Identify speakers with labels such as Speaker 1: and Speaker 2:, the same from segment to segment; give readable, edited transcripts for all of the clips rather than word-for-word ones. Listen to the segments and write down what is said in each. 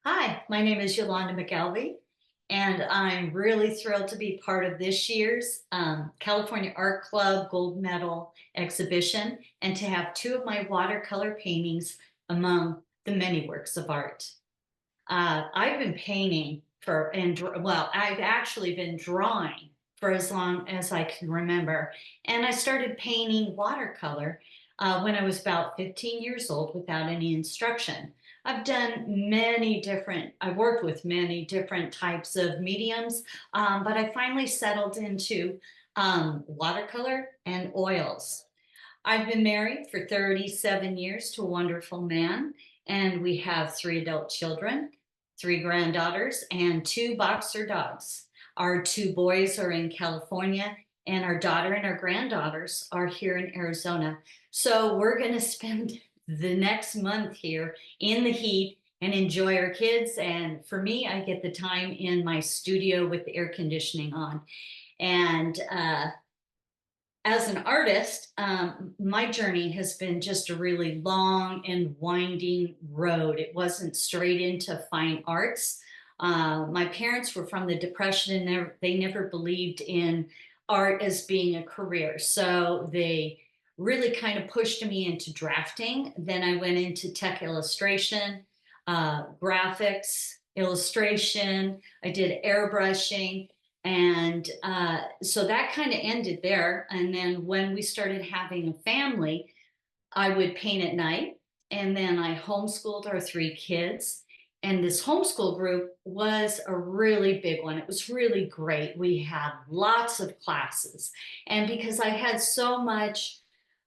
Speaker 1: Hi, my name is Yolande McAlevey, and I'm really thrilled to be part of this year's California Art Club Gold Medal exhibition and to have two of my watercolor paintings among the many works of art. I've been painting well, I've actually been drawing for as long as I can remember. And I started painting watercolor when I was about 15 years old without any instruction. I've worked with many different types of mediums, but I finally settled into watercolor and oils. I've been married for 37 years to a wonderful man, and we have three adult children, three granddaughters, and two boxer dogs. Our two boys are in California, and our daughter and our granddaughters are here in Arizona. So we're going to spend the next month here in the heat and enjoy our kids. And for me, I get the time in my studio with the air conditioning on. And as an artist, my journey has been just a really long and winding road. It wasn't straight into fine arts. My parents were from the Depression and they never believed in art as being a career. So they really kind of pushed me into drafting. Then I went into tech illustration, graphics, illustration. I did airbrushing. And so that kind of ended there. And then when we started having a family, I would paint at night. And then I homeschooled our three kids. And this homeschool group was a really big one. It was really great. We had lots of classes. And because I had so much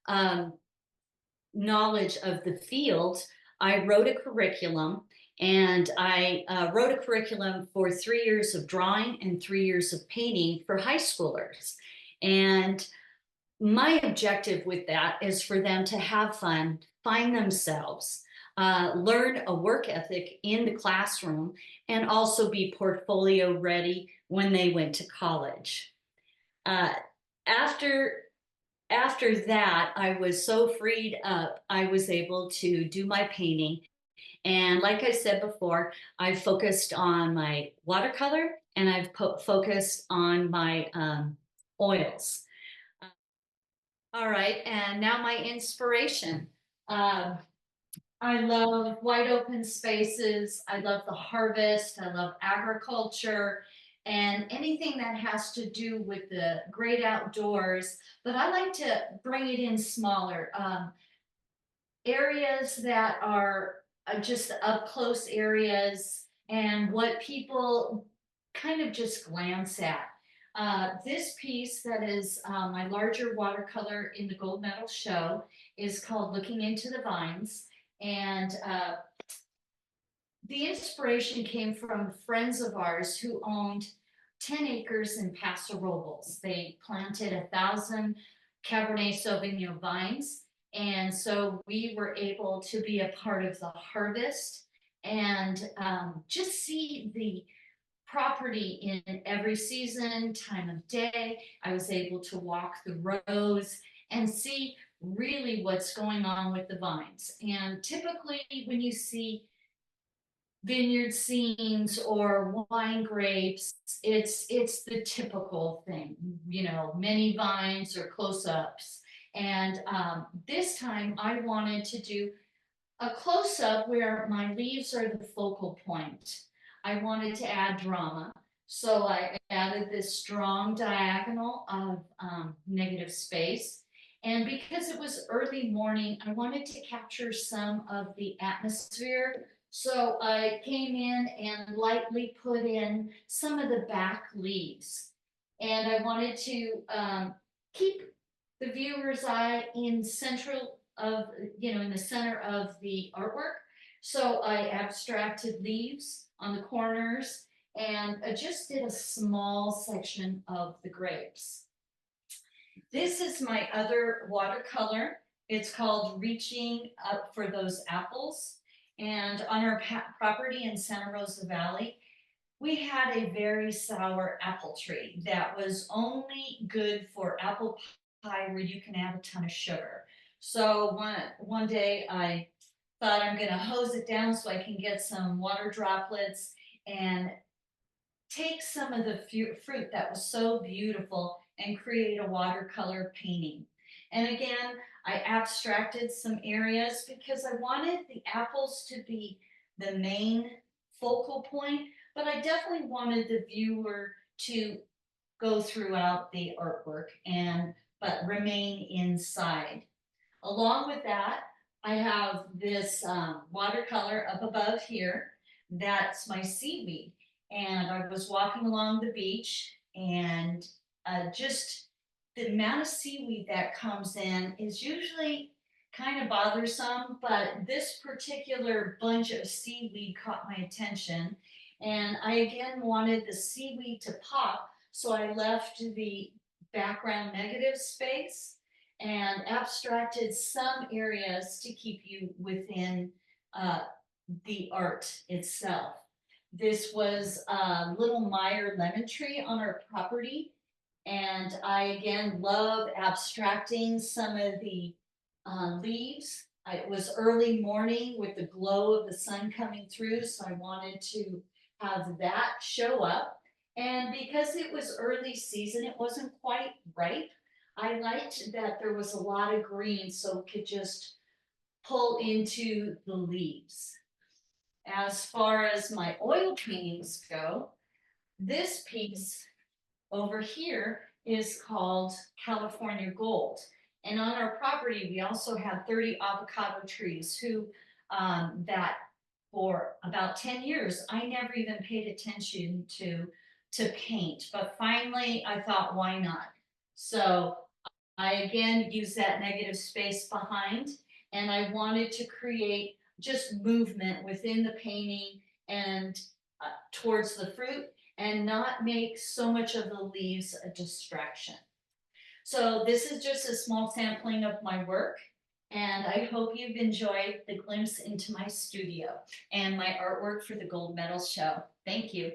Speaker 1: um, knowledge of the field, I wrote a curriculum and I wrote a curriculum for 3 years of drawing and 3 years of painting for high schoolers. And my objective with that is for them to have fun, find themselves, learn a work ethic in the classroom, and also be portfolio ready when they went to college. Uh, after after that, I was so freed up, I was able to do my painting. And like I said before, I've focused on my watercolor and I've focused on my oils. All right, and now my inspiration. Um, I love wide open spaces. I love the harvest. I love agriculture and anything that has to do with the great outdoors. But I like to bring it in smaller areas that are just up close areas and what people kind of just glance at. This piece that is my larger watercolor in the gold medal show is called Looking into the Vines. And the inspiration came from friends of ours who owned 10 acres in Paso Robles. They planted 1,000 Cabernet Sauvignon vines. And so we were able to be a part of the harvest and just see the property in every season, time of day. I was able to walk the rows and see really what's going on with the vines. And typically, when you see vineyard scenes or wine grapes, it's the typical thing, many vines or close-ups. And this time I wanted to do a close-up where my leaves are the focal point. I wanted to add drama. So I added this strong diagonal of negative space. And because it was early morning, I wanted to capture some of the atmosphere. So I came in and lightly put in some of the back leaves. And I wanted to keep the viewer's eye in central of, in the center of the artwork. So I abstracted leaves on the corners and I just did a small section of the grapes. This is my other watercolor. It's called Reaching Up for Those Apples. And on our property in Santa Rosa Valley, we had a very sour apple tree that was only good for apple pie where you can add a ton of sugar. So one day I thought I'm gonna hose it down so I can get some water droplets and take some of the fruit that was so beautiful and create a watercolor painting. And again, I abstracted some areas because I wanted the apples to be the main focal point, but I definitely wanted the viewer to go throughout the artwork and but remain inside. Along with that, I have this watercolor up above here. That's my seaweed. And I was walking along the beach and just the amount of seaweed that comes in is usually kind of bothersome, but this particular bunch of seaweed caught my attention. And I again wanted the seaweed to pop, so I left the background negative space and abstracted some areas to keep you within uh, the art itself. This was a little Meyer lemon tree on our property, and I again love abstracting some of the leaves. It was early morning with the glow of the sun coming through, so I wanted to have that show up. And because it was early season, it wasn't quite ripe. I liked that there was a lot of green, so it could just pull into the leaves. As far as my oil paintings go, this piece over here is called California Gold. And on our property, we also have 30 avocado trees that for about 10 years, I never even paid attention to paint. But finally, I thought, why not? So I again use that negative space behind, and I wanted to create just movement within the painting and towards the fruit and not make so much of the leaves a distraction. So this is just a small sampling of my work, and I hope you've enjoyed the glimpse into my studio and my artwork for the Gold Medal Show. Thank you.